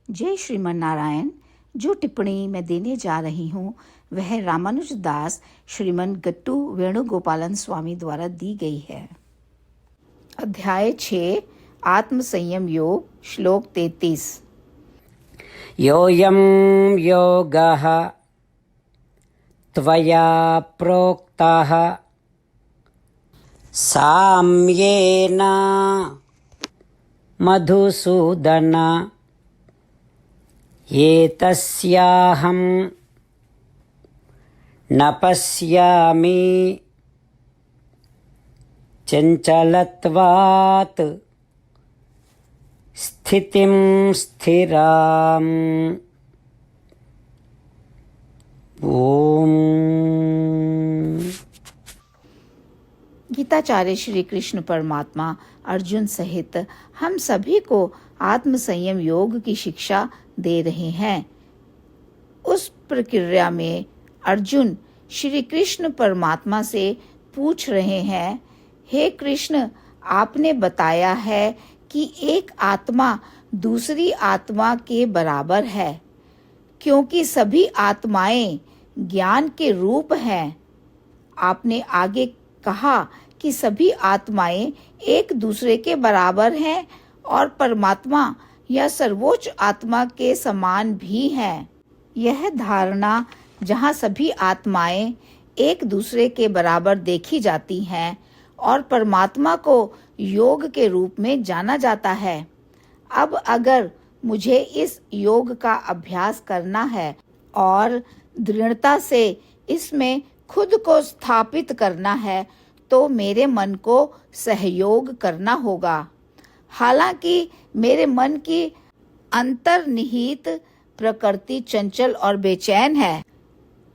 जय श्रीमन नारायण। जो टिप्पणी मैं देने जा रही हूँ वह रामानुज दास श्रीमन गट्टू वेणुगोपालन स्वामी द्वारा दी गई है। अध्याय 6 आत्म संयम योग, श्लोक 33। योऽयं योगः त्वया प्रोक्तः साम्येन मधुसूदन एतस्याहं न पश्यामि चञ्चलत्वात् स्थितिं स्थिराम्। ओम। गीताचार्य श्री कृष्ण परमात्मा अर्जुन सहित हम सभी को आत्म संयम योग की शिक्षा दे रहे हैं। उस प्रक्रिया में अर्जुन श्री कृष्ण परमात्मा से पूछ रहे हैं, हे कृष्ण, आपने बताया है कि एक आत्मा दूसरी आत्मा के बराबर है, क्योंकि सभी आत्माएं ज्ञान के रूप हैं। आपने आगे कहा कि सभी आत्माएं एक दूसरे के बराबर हैं और परमात्मा या सर्वोच्च आत्मा के समान भी हैं। यह धारणा जहाँ सभी आत्माएं एक दूसरे के बराबर देखी जाती हैं और परमात्मा को योग के रूप में जाना जाता है। अब अगर मुझे इस योग का अभ्यास करना है और दृढ़ता से इसमें खुद को स्थापित करना है तो मेरे मन को सहयोग करना होगा। हालांकि मेरे मन की अंतर्निहित प्रकृति चंचल और बेचैन है।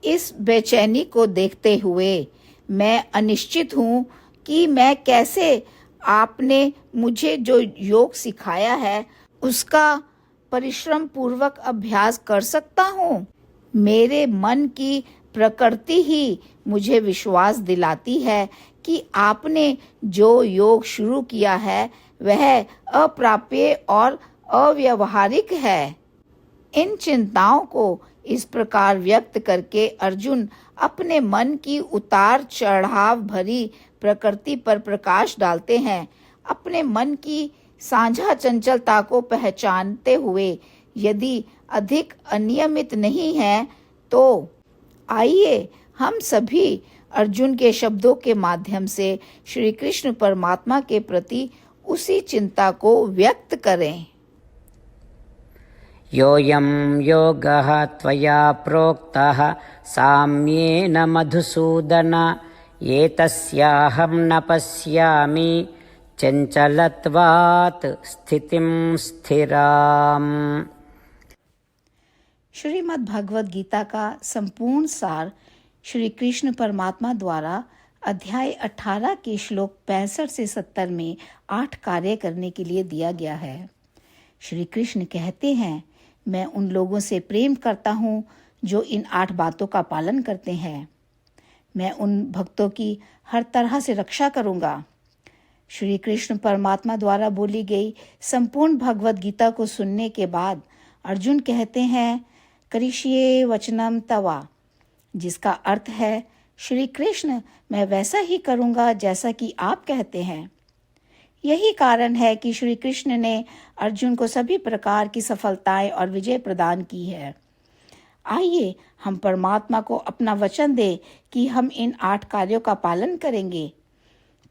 इस बेचैनी को देखते हुए मैं अनिश्चित हूँ कि मैं कैसे आपने मुझे जो योग सिखाया है उसका परिश्रम पूर्वक अभ्यास कर सकता हूँ। मेरे मन की प्रकृति ही मुझे विश्वास दिलाती है कि आपने जो योग शुरू किया है वह अप्राप्य और अव्यावहारिक है। इन चिंताओं को इस प्रकार व्यक्त करके अर्जुन अपने मन की उतार चढ़ाव भरी प्रकृति पर प्रकाश डालते हैं। अपने मन की साझा चंचलता को पहचानते हुए यदि अधिक अनियमित नहीं है तो आइए हम सभी अर्जुन के शब्दों के माध्यम से श्री कृष्ण परमात्मा के प्रति उसी चिंता को व्यक्त करें। योऽयं योगः त्वया प्रोक्तः साम्येन मधुसूदन एतस्याहं न पश्यामि चञ्चलत्वात् स्थितिं स्थिराम्। श्रीमद् भगवद गीता का संपूर्ण सार श्री कृष्ण परमात्मा द्वारा अध्याय 18 के श्लोक 65 से 70 में 8 कार्य करने के लिए दिया गया है। श्री कृष्ण कहते हैं, मैं उन लोगों से प्रेम करता हूँ जो इन 8 बातों का पालन करते हैं। मैं उन भक्तों की हर तरह से रक्षा करूँगा। श्री कृष्ण परमात्मा द्वारा बोली गई संपूर्ण भगवद गीता को सुनने के बाद अर्जुन कहते हैं, करिष्ये वचनम तवा, जिसका अर्थ है, श्री कृष्ण, मैं वैसा ही करूँगा जैसा कि आप कहते हैं। यही कारण है कि श्री कृष्ण ने अर्जुन को सभी प्रकार की सफलताएं और विजय प्रदान की है। आइए हम परमात्मा को अपना वचन दें कि हम इन 8 कार्यों का पालन करेंगे।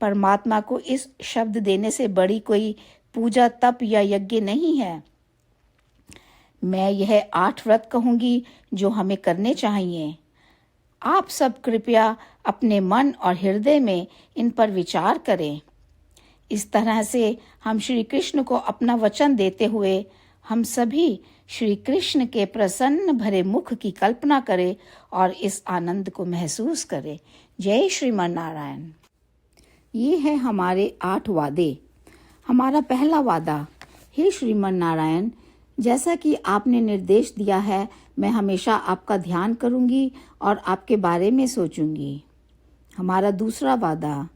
परमात्मा को इस शब्द देने से बड़ी कोई पूजा, तप या यज्ञ नहीं है। मैं यह 8 व्रत कहूंगी जो हमें करने चाहिए। आप सब कृपया अपने मन और हृदय में इन पर विचार करें। इस तरह से हम श्री कृष्ण को अपना वचन देते हुए हम सभी श्री कृष्ण के प्रसन्न भरे मुख की कल्पना करें और इस आनंद को महसूस करें। जय श्रीमन नारायण। ये है हमारे 8 वादे। हमारा पहला वादा, हे श्रीमन नारायण, जैसा कि आपने निर्देश दिया है मैं हमेशा आपका ध्यान करूंगी और आपके बारे में सोचूंगी। हमारा दूसरा वादा,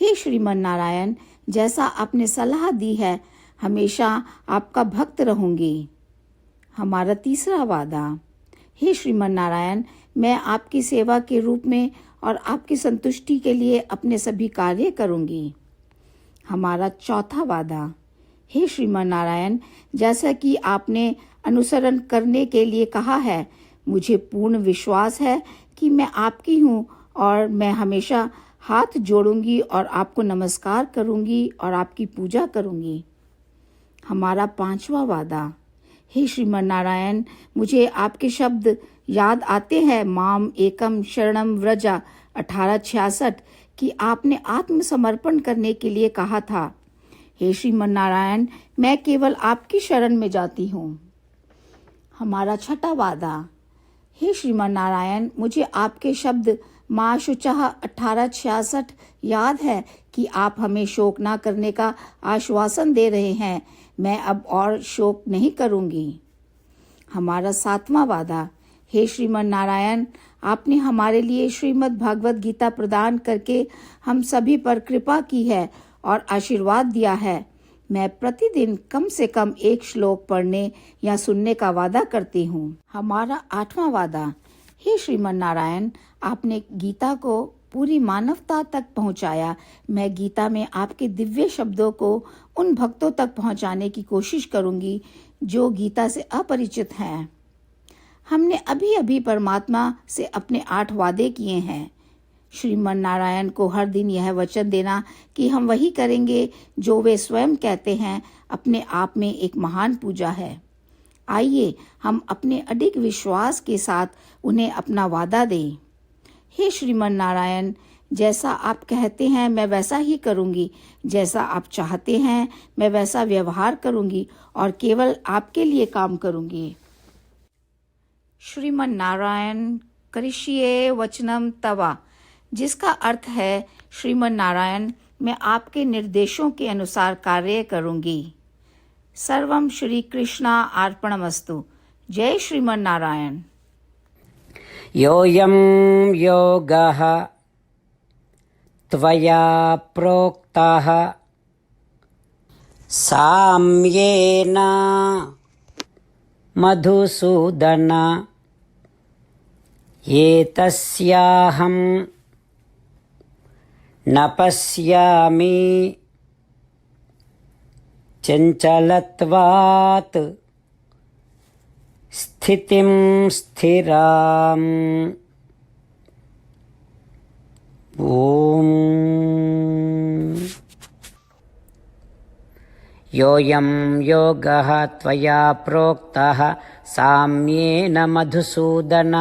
हे श्रीमन नारायण, जैसा आपने सलाह दी है हमेशा आपका भक्त रहूंगी। हमारा तीसरा वादा, हे श्रीमन नारायण, मैं आपकी सेवा के रूप में और आपकी संतुष्टि के लिए अपने सभी कार्य करूंगी। हमारा चौथा वादा, हे श्रीमन नारायण, जैसा कि आपने अनुसरण करने के लिए कहा है, मुझे पूर्ण विश्वास है कि मैं आपकी हूँ और मैं हमेशा हाथ जोड़ूंगी और आपको नमस्कार करूंगी और आपकी पूजा करूंगी। हमारा पांचवा वादा, हे श्रीमन नारायण, मुझे आपके शब्द याद आते हैं, माम एकम शरणम व्रजा 1866, कि आपने आत्मसमर्पण करने के लिए कहा था। हे श्रीमन नारायण, मैं केवल आपकी शरण में जाती हूँ। हमारा छठा वादा, हे श्रीमन नारायण, मुझे आपके शब्द माँ शुचः 1866 याद है कि आप हमें शोक ना करने का आश्वासन दे रहे हैं। मैं अब और शोक नहीं करूंगी। हमारा सातवां वादा, हे श्रीमन नारायण, आपने हमारे लिए श्रीमद् भागवत गीता प्रदान करके हम सभी पर कृपा की है और आशीर्वाद दिया है। मैं प्रतिदिन कम से कम एक श्लोक पढ़ने या सुनने का वादा करती हूँ। हमारा आठवां वादा, हे श्रीमन नारायण, आपने गीता को पूरी मानवता तक पहुँचाया। मैं गीता में आपके दिव्य शब्दों को उन भक्तों तक पहुँचाने की कोशिश करूँगी जो गीता से अपरिचित हैं। हमने अभी अभी परमात्मा से अपने 8 वादे किए हैं। श्रीमन नारायण को हर दिन यह वचन देना कि हम वही करेंगे जो वे स्वयं कहते हैं, अपने आप में एक महान पूजा है। आइए हम अपने अडिग विश्वास के साथ उन्हें अपना वादा दें। हे श्रीमन नारायण, जैसा आप कहते हैं मैं वैसा ही करूंगी, जैसा आप चाहते हैं मैं वैसा व्यवहार करूंगी और केवल आपके लिए काम करूंगी। श्रीमन नारायण करिष्ये वचनम तवा, जिसका अर्थ है, श्रीमन नारायण, मैं आपके निर्देशों के अनुसार कार्य करूंगी। सर्वम श्री कृष्णा अर्पणमस्तु। जय श्रीमन नारायण। योऽयं योगः त्वया प्रोक्तः साम्येन मधुसूदन, एतस्याहं न पश्यामि चञ्चलत्वात् स्थितिं स्थिराम्। ॐ योऽयं योगः त्वया प्रोक्तः साम्येन मधुसूदन,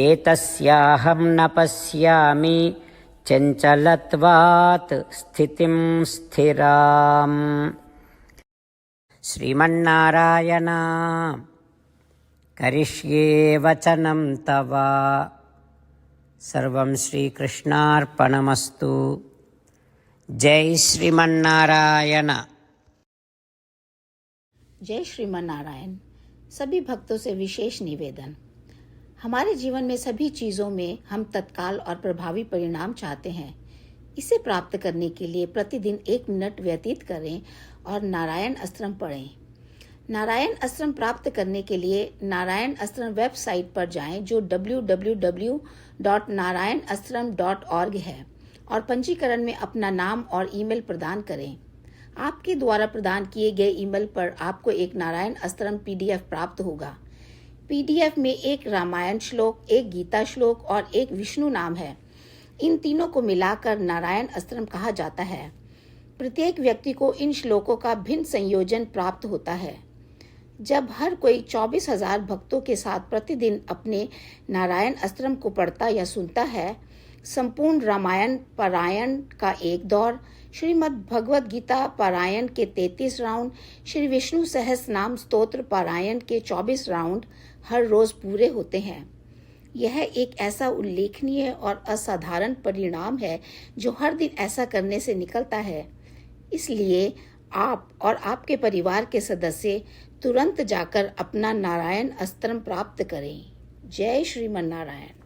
एतस्याहं न पश्यामि चञ्चलत्वात् स्थितिं स्थिराम्। श्रीमन्नारायण करिष्ये वचनं तव। सर्वं श्रीकृष्णार्पणमस्तु। जय श्रीमन्नारायण। जय श्रीमन नारायण। सभी भक्तों से विशेष निवेदन, हमारे जीवन में सभी चीजों में हम तत्काल और प्रभावी परिणाम चाहते हैं। इसे प्राप्त करने के लिए प्रतिदिन 1 मिनट व्यतीत करें और नारायण अस्त्रम पढ़ें। नारायण अस्त्रम प्राप्त करने के लिए नारायण अस्त्रम वेबसाइट पर जाएं, जो www.narayanastram.org है, और पंजीकरण में अपना नाम और ईमेल प्रदान करें। आपके द्वारा प्रदान किए गए ईमेल पर आपको एक नारायण अस्त्रम PDF प्राप्त होगा। PDF में 1 रामायण श्लोक, 1 गीता श्लोक और 1 विष्णु नाम है। इन तीनों को मिलाकर नारायण अस्त्रम कहा जाता है। प्रत्येक व्यक्ति को इन श्लोकों का भिन्न संयोजन प्राप्त होता है। जब हर कोई 24,000 भक्तों के साथ प्रतिदिन अपने नारायण अस्त्रम को पढ़ता या सुनता है, संपूर्ण रामायण पारायण का 1 दौर, श्रीमद् भगवद गीता पारायण के 33 राउंड, श्री विष्णु सहस्त्र नाम स्तोत्र पारायण के 24 राउंड हर रोज पूरे होते हैं। यह एक ऐसा उल्लेखनीय और असाधारण परिणाम है जो हर दिन ऐसा करने से निकलता है। इसलिए आप और आपके परिवार के सदस्य तुरंत जाकर अपना नारायण अस्त्रम प्राप्त करें। जय श्रीमन नारायण।